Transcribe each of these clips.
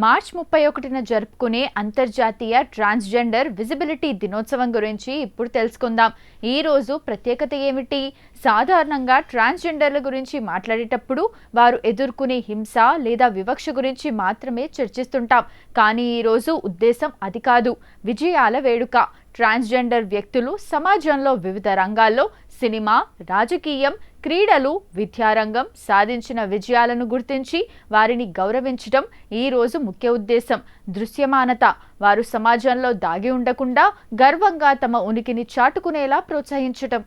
March 31న జరుపుకునే అంతర్జాతీయ transgender visibility దినోత్సవం గురించి ఇప్పుడు తెలుసుకుందాం. ఈ రోజు ప్రత్యేకత ఏమిటి? సాధారణంగా ట్రాన్స్జెండర్ల గురించి మాట్లాడేటప్పుడు వారు ఎదుర్కొనే హింస లేదా వివక్ష గురించి మాత్రమే చర్చిస్తుంటాం. కానీ ఈ రోజు ఉద్దేశం అది కాదు, విజయాల వేడుక. ట్రాన్స్జెండర్ వ్యక్తులు సమాజంలో వివిధ రంగాల్లో సినిమా, రాజకీయం, క్రీడలు, విద్యారంగం సాధించిన విజయాలను గుర్తించి వారిని గౌరవించడం ఈ రోజు ముఖ్య ఉద్దేశం. దృశ్యమానత, వారు సమాజంలో దాగి ఉండకుండా గర్వంగా తమ ఉనికిని చాటుకునేలా ప్రోత్సహించటం.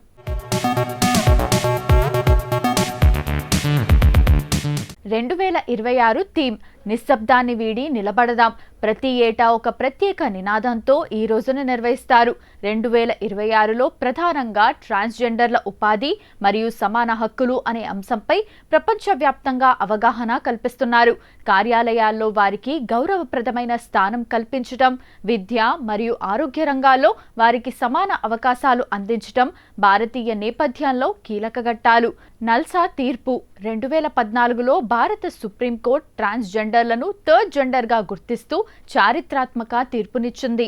2026 థీమ్ నిశ్శబ్దాన్ని వీడి నిలబడదాం. ప్రతి ఏటా ఒక ప్రత్యేక నినాదంతో ఈ రోజును నిర్వహిస్తారు. 2026లో ప్రధానంగా ట్రాన్స్జెండర్ల ఉపాధి మరియు సమాన హక్కులు అనే అంశంపై ప్రపంచవ్యాప్తంగా అవగాహన కల్పిస్తున్నారు. కార్యాలయాల్లో వారికి గౌరవప్రదమైన స్థానం కల్పించడం, విద్య మరియు ఆరోగ్య రంగాల్లో వారికి సమాన అవకాశాలు అందించడం భారతీయ నేపథ్యంలో కీలక ఘట్టాలు. నల్సా తీర్పు 2014లో భారత సుప్రీంకోర్టు ట్రాన్స్జెండర్లను థర్డ్ జెండర్గా గుర్తిస్తూ చారిత్రాత్మక తీర్పునిచ్చింది.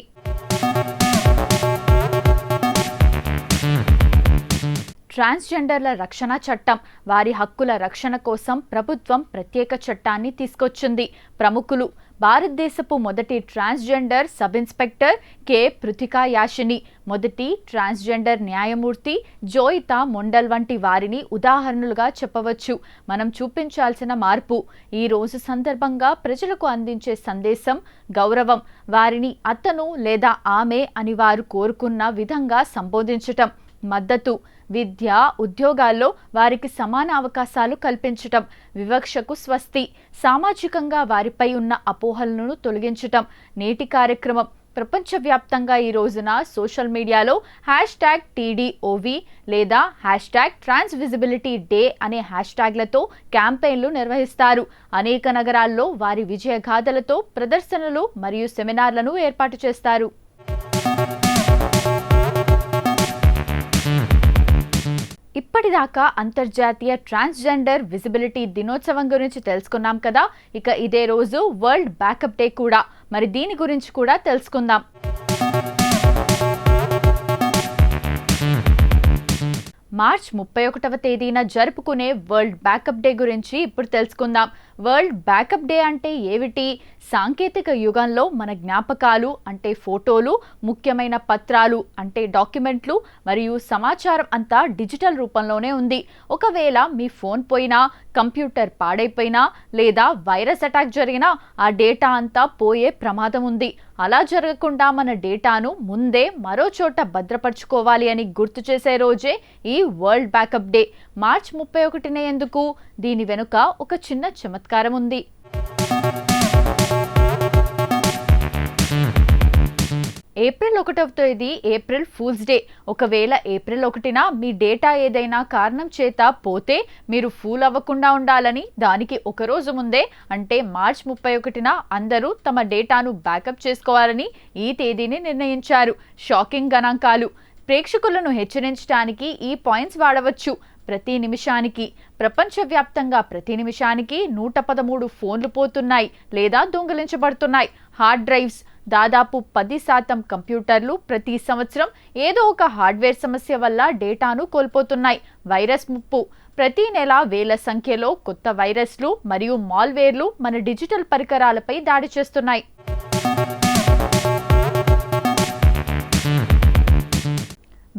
ట్రాన్స్జెండర్ల రక్షణ చట్టం, వారి హక్కుల రక్షణ కోసం ప్రభుత్వం ప్రత్యేక చట్టాన్ని తీసుకొచ్చింది. ప్రముఖులు: భారతదేశపు మొదటి ట్రాన్స్జెండర్ సబ్ ఇన్స్పెక్టర్ కె పృథికా యాషిని, మొదటి ట్రాన్స్జెండర్ న్యాయమూర్తి జోయితా మొండల్ వంటి వారిని ఉదాహరణలుగా చెప్పవచ్చు. మనం చూపించాల్సిన మార్పు. ఈ రోజు సందర్భంగా ప్రజలకు అందించే సందేశం గౌరవం. వారిని అతను లేదా ఆమె అని వారు కోరుకున్న విధంగా సంబోధించటం. మద్దతు: విద్య, ఉద్యోగాల్లో వారికి సమాన అవకాశాలు కల్పించటం. వివక్షకు స్వస్తి: సామాజికంగా వారిపై ఉన్న అపోహలను తొలగించటం. నేటి కార్యక్రమం: ప్రపంచవ్యాప్తంగా ఈ రోజున సోషల్ మీడియాలో #TDOV లేదా #TransVisibilityDay అనే హ్యాష్ట్యాగ్లతో క్యాంపెయిన్లు నిర్వహిస్తారు. అనేక నగరాల్లో వారి విజయగాథలతో ప్రదర్శనలు మరియు సెమినార్లను ఏర్పాటు చేస్తారు. ఇప్పటిదాకా అంతర్జాతీయ ట్రాన్స్జెండర్ విజిబిలిటీ దినోత్సవం గురించి తెలుసుకున్నాం కదా. ఇక ఇదే రోజు వరల్డ్ బ్యాకప్ డే కూడా. మరి దీని గురించి కూడా తెలుసుకుందాం. మార్చ్ 31వ తేదీన జరుపుకునే వరల్డ్ బ్యాకప్ డే గురించి ఇప్పుడు తెలుసుకుందాం. వరల్డ్ బ్యాకప్ డే అంటే ఏమిటి? సాంకేతిక యుగంలో మన జ్ఞాపకాలు అంటే ఫోటోలు, ముఖ్యమైన పత్రాలు అంటే డాక్యుమెంట్లు మరియు సమాచారం అంతా డిజిటల్ రూపంలోనే ఉంది. ఒకవేళ మీ ఫోన్ పోయినా, కంప్యూటర్ పాడైపోయినా లేదా వైరస్ అటాక్ జరిగినా ఆ డేటా అంతా పోయే ప్రమాదం ఉంది. అలా జరగకుండా మన డేటాను ముందే మరో చోట భద్రపరచుకోవాలి అని గుర్తు చేసే రోజే ఈ వరల్డ్ బ్యాకప్ డే. మార్చ్ 31నే ఎందుకు? దీని వెనుక ఒక చిన్న చమత్కారం ఉంది. ఏప్రిల్ 1వ తేదీ ఏప్రిల్ ఫూల్స్ డే. ఒకవేళ ఏప్రిల్ 1న మీ డేటా ఏదైనా కారణం చేత పోతే మీరు ఫూల్ అవ్వకుండా ఉండాలని దానికి ఒక రోజు ముందే అంటే మార్చ్ 31న అందరూ తమ డేటాను బ్యాకప్ చేసుకోవాలని ఈ తేదీని నిర్ణయించారు. షాకింగ్ గణాంకాలు. ప్రేక్షకులను హెచ్చరించడానికి ఈ పాయింట్స్ వాడవచ్చు. ప్రతి నిమిషానికి ప్రపంచవ్యాప్తంగా ప్రతి నిమిషానికి 113 ఫోన్లు పోతున్నాయి లేదా దొంగిలించబడుతున్నాయి. Hard drives. దాదాపు 10% కంప్యూటర్లు ప్రతి సంవత్సరం ఏదో ఒక హార్డ్వేర్ సమస్య వల్ల డేటాను కోల్పోతున్నాయి. వైరస్ ముప్పు. ప్రతి నెల వేల సంఖ్యలో కొత్త వైరస్లు మరియు మాల్వేర్లు మన డిజిటల్ పరికరాలపై దాడి చేస్తున్నాయి.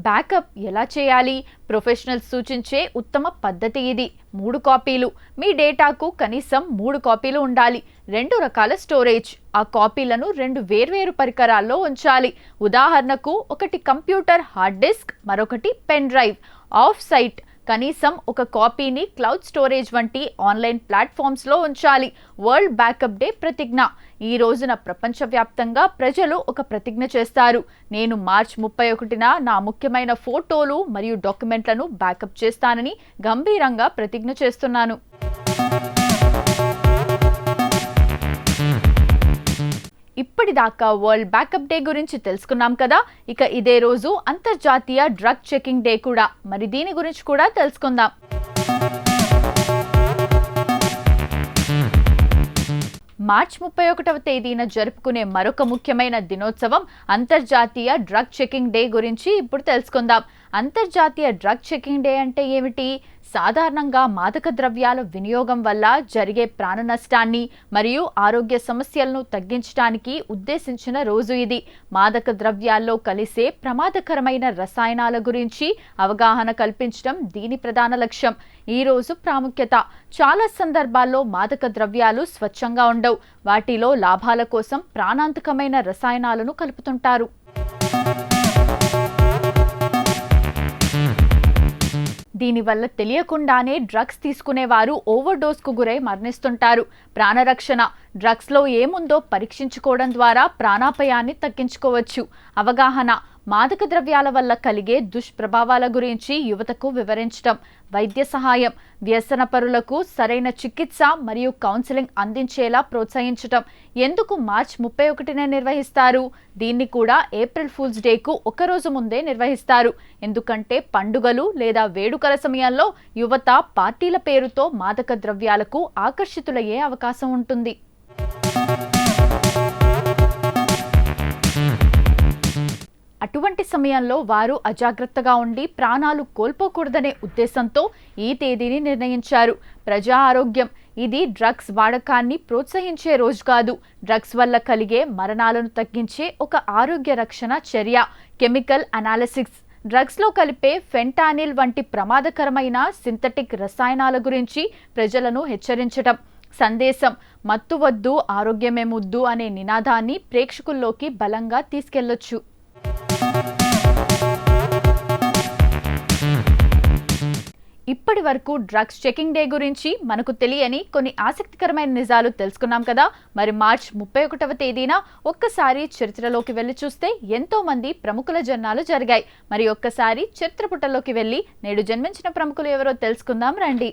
బ్యాకప్ ఎలా చేయాలి? ప్రొఫెషనల్స్ సూచించే ఉత్తమ పద్ధతి ఇది. 3 కాపీలు. మీ డేటాకు కనీసం 3 కాపీలు ఉండాలి. 2 రకాల స్టోరేజ్. ఆ కాపీలను 2 వేర్వేరు పరికరాల్లో ఉంచాలి. ఉదాహరణకు ఒకటి కంప్యూటర్ హార్డ్ డిస్క్, మరొకటి పెన్ డ్రైవ్. Off site. కనీసం ఒక కాపీని క్లౌడ్ స్టోరేజ్ వంటి ఆన్లైన్ ప్లాట్ఫామ్స్లో ఉంచాలి. వరల్డ్ బ్యాకప్ డే ప్రతిజ్ఞ. ఈ రోజున ప్రపంచవ్యాప్తంగా ప్రజలు ఒక ప్రతిజ్ఞ చేస్తారు. నేను మార్చ్ 31న నా ముఖ్యమైన ఫోటోలు మరియు డాక్యుమెంట్లను బ్యాకప్ చేస్తానని గంభీరంగా ప్రతిజ్ఞ చేస్తున్నాను. ఇప్పటిదాకా వరల్డ్ బ్యాకప్ డే గురించి తెలుసుకున్నాం కదా. ఇక ఇదే రోజు అంతర్జాతీయ డ్రగ్ చెకింగ్ డే కూడా. మరి దీని గురించి కూడా తెలుసుకుందాం. మార్చి 31వ తేదీన జరుపుకునే మరొక ముఖ్యమైన దినోత్సవం అంతర్జాతీయ డ్రగ్ చెకింగ్ డే గురించి ఇప్పుడు తెలుసుకుందాం. అంతర్జాతీయ డ్రగ్ చెకింగ్ డే అంటే ఏమిటి? సాధారణంగా మాదక ద్రవ్యాల వినియోగం వల్ల జరిగే ప్రాణ నష్టాన్ని మరియు ఆరోగ్య సమస్యలను తగ్గించడానికి ఉద్దేశించిన రోజు ఇది. మాదక ద్రవ్యాల్లో కలిసే ప్రమాదకరమైన రసాయనాల గురించి అవగాహన కల్పించడం దీని ప్రధాన లక్ష్యం. ఈ రోజు ప్రాముఖ్యత: చాలా సందర్భాల్లో మాదక ద్రవ్యాలు స్వచ్ఛంగా ఉండవు. వాటిలో లాభాల కోసం ప్రాణాంతకమైన రసాయనాలను కలుపుతుంటారు. దీనివల్ల తెలియకుండానే డ్రగ్స్ తీసుకునేవారు ఓవర్డోస్కు గురై మరణిస్తుంటారు. ప్రాణరక్షణ: డ్రగ్స్లో ఏముందో పరీక్షించుకోవడం ద్వారా ప్రాణాపాయాన్ని తగ్గించుకోవచ్చు. అవగాహన: మాదక ద్రవ్యాల వల్ల కలిగే దుష్ప్రభావాల గురించి యువతకు వివరించడం. వైద్య సహాయం: వ్యసనపరులకు సరైన చికిత్స మరియు కౌన్సిలింగ్ అందించేలా ప్రోత్సహించడం. ఎందుకు మార్చి 31నే నిర్వహిస్తారు? దీన్ని కూడా ఏప్రిల్ ఫూల్స్ డేకు ఒకరోజు ముందే నిర్వహిస్తారు. ఎందుకంటే పండుగలు లేదా వేడుకల సమయంలో యువత పార్టీల పేరుతో మాదక ద్రవ్యాలకు ఆకర్షితులయ్యే అవకాశం ఉంటుంది. అటువంటి సమయంలో వారు అజాగ్రత్తగా ఉండి ప్రాణాలు కోల్పోకూడదనే ఉద్దేశంతో ఈ తేదీని నిర్ణయించారు. ప్రజా ఆరోగ్యం: ఇది డ్రగ్స్ వాడకాన్ని ప్రోత్సహించే రోజు కాదు. డ్రగ్స్ వల్ల కలిగే మరణాలను తగ్గించే ఒక ఆరోగ్య రక్షణ చర్య. కెమికల్ అనాలిసిస్: డ్రగ్స్లో కలిపే ఫెంటానిల్ వంటి ప్రమాదకరమైన సింథటిక్ రసాయనాల గురించి ప్రజలను హెచ్చరించడం. సందేశం: మత్తు వద్దు, ఆరోగ్యమే ముద్దు అనే నినాదాన్ని ప్రేక్షకుల్లోకి బలంగా తీసుకెళ్లొచ్చు. ఇప్పటి వరకు డ్రగ్స్ చెకింగ్ డే గురించి మనకు తెలియని కొన్ని ఆసక్తికరమైన నిజాలు తెలుసుకున్నాం కదా. మరి మార్చి 31వ తేదీన ఒక్కసారి చరిత్రలోకి వెళ్ళి చూస్తే ఎంతో మంది ప్రముఖుల జన్మాలు జరిగాయి. మరి ఒక్కసారి చరిత్ర పుటల్లోకి వెళ్ళి నేడు జన్మించిన ప్రముఖులు ఎవరో తెలుసుకుందాం రండి.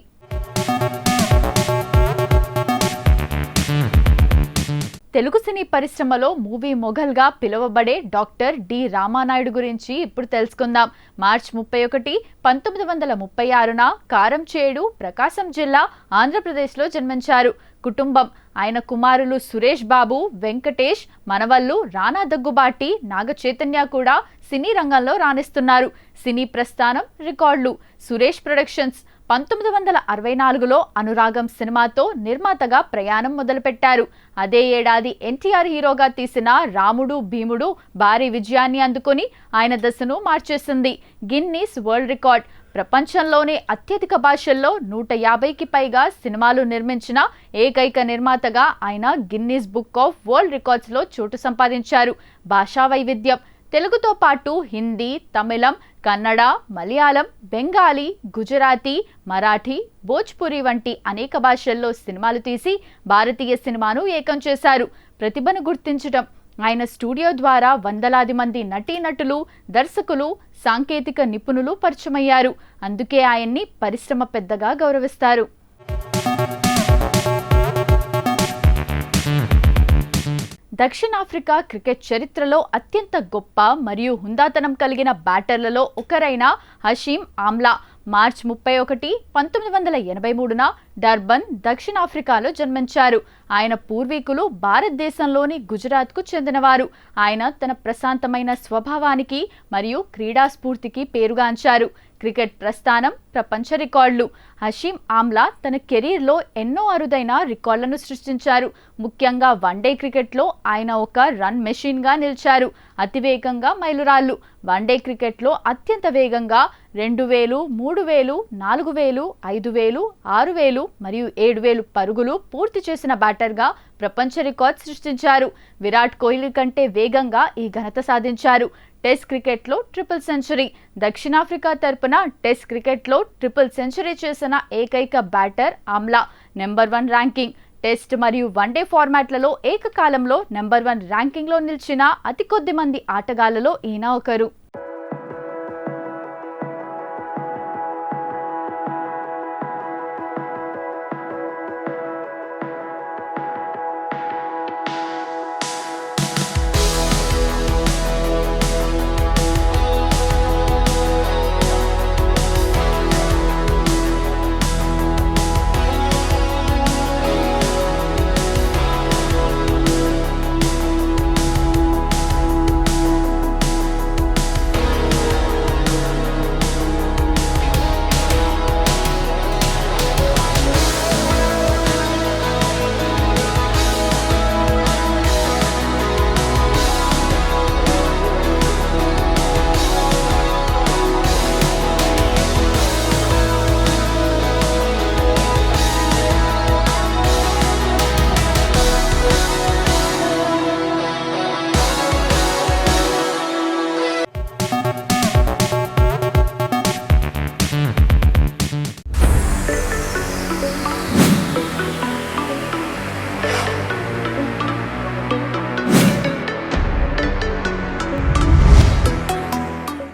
తెలుగు సినీ పరిశ్రమలో మూవీ మొఘల్గా పిలువబడే డాక్టర్ డి రామానాయుడు గురించి ఇప్పుడు తెలుసుకుందాం. మార్చి 31, 1936న కారంచేడు, ప్రకాశం జిల్లా, ఆంధ్రప్రదేశ్లో జన్మించారు. కుటుంబం: ఆయన కుమారులు సురేష్ బాబు, వెంకటేష్, మనవళ్ళు రానా దగ్గుబాటి, నాగ చైతన్య కూడా సినీ రంగంలో రాణిస్తున్నారు. సినీ ప్రస్థానం, రికార్డులు. సురేష్ ప్రొడక్షన్స్ 1964లో అనురాగం సినిమాతో నిర్మాతగా ప్రయాణం మొదలుపెట్టారు. అదే ఏడాది ఎన్టీఆర్ హీరోగా తీసిన రాముడు భీముడు భారీ విజయాన్ని అందుకొని ఆయన దశను మార్చేసింది. గిన్నీస్ వరల్డ్ రికార్డ్: ప్రపంచంలోనే అత్యధిక భాషల్లో 150కి పైగా సినిమాలు నిర్మించిన ఏకైక నిర్మాతగా ఆయన గిన్నీస్ బుక్ ఆఫ్ వరల్డ్ రికార్డ్స్లో చోటు సంపాదించారు. భాషా వైవిధ్యం: తెలుగుతో పాటు హిందీ, తమిళం, కన్నడ, మలయాళం, బెంగాలీ, గుజరాతీ, మరాఠీ, భోజ్పురి వంటి అనేక భాషల్లో సినిమాలు తీసి భారతీయ సినిమాను ఏకం చేశారు. ప్రతిభను గుర్తించడం: ఆయన స్టూడియో ద్వారా వందలాది మంది నటీనటులు, దర్శకులు, సాంకేతిక నిపుణులు పరిచయమయ్యారు. అందుకే ఆయన్ని పరిశ్రమ పెద్దగా గౌరవిస్తారు. దక్షిణాఫ్రికా క్రికెట్ చరిత్రలో అత్యంత గొప్ప మరియు హుందాతనం కలిగిన బ్యాటర్లలో ఒకరైన హషీమ్ ఆమ్లా మార్చి 31, 1983న డర్బన్, దక్షిణాఫ్రికాలో జన్మించారు. ఆయన పూర్వీకులు భారతదేశంలోని గుజరాత్కు చెందినవారు. ఆయన తన ప్రశాంతమైన స్వభావానికి మరియు క్రీడా స్ఫూర్తికి పేరుగాంచారు. క్రికెట్ ప్రస్థానం, ప్రపంచ రికార్డులు. హషీమ్ ఆమ్లా తన కెరీర్లో ఎన్నో అరుదైన రికార్డులను సృష్టించారు. ముఖ్యంగా వన్డే క్రికెట్లో ఆయన ఒక రన్ మెషిన్గా నిలిచారు. అతివేగంగా మైలురాళ్లు: వన్డే క్రికెట్లో అత్యంత వేగంగా 2000, 3000, 4000, 5000, 6000 మరియు 7000 పరుగులు పూర్తి చేసిన బ్యాటర్గా ప్రపంచ రికార్డ్ సృష్టించారు. విరాట్ కోహ్లీ కంటే వేగంగా ఈ ఘనత సాధించారు. టెస్ట్ క్రికెట్లో ట్రిపుల్ సెంచరీ: దక్షిణాఫ్రికా తరపున టెస్ట్ క్రికెట్లో ట్రిపుల్ సెంచరీ చేసిన ఏకైక batter Amla. Number 1 ranking: test మరియు వన్డే ఫార్మాట్లలో ఏకకాలంలో నెంబర్ 1 ర్యాంకింగ్లో నిలిచిన అతి కొద్ది మంది ఆటగాళ్లలో ఈయన ఒకరు.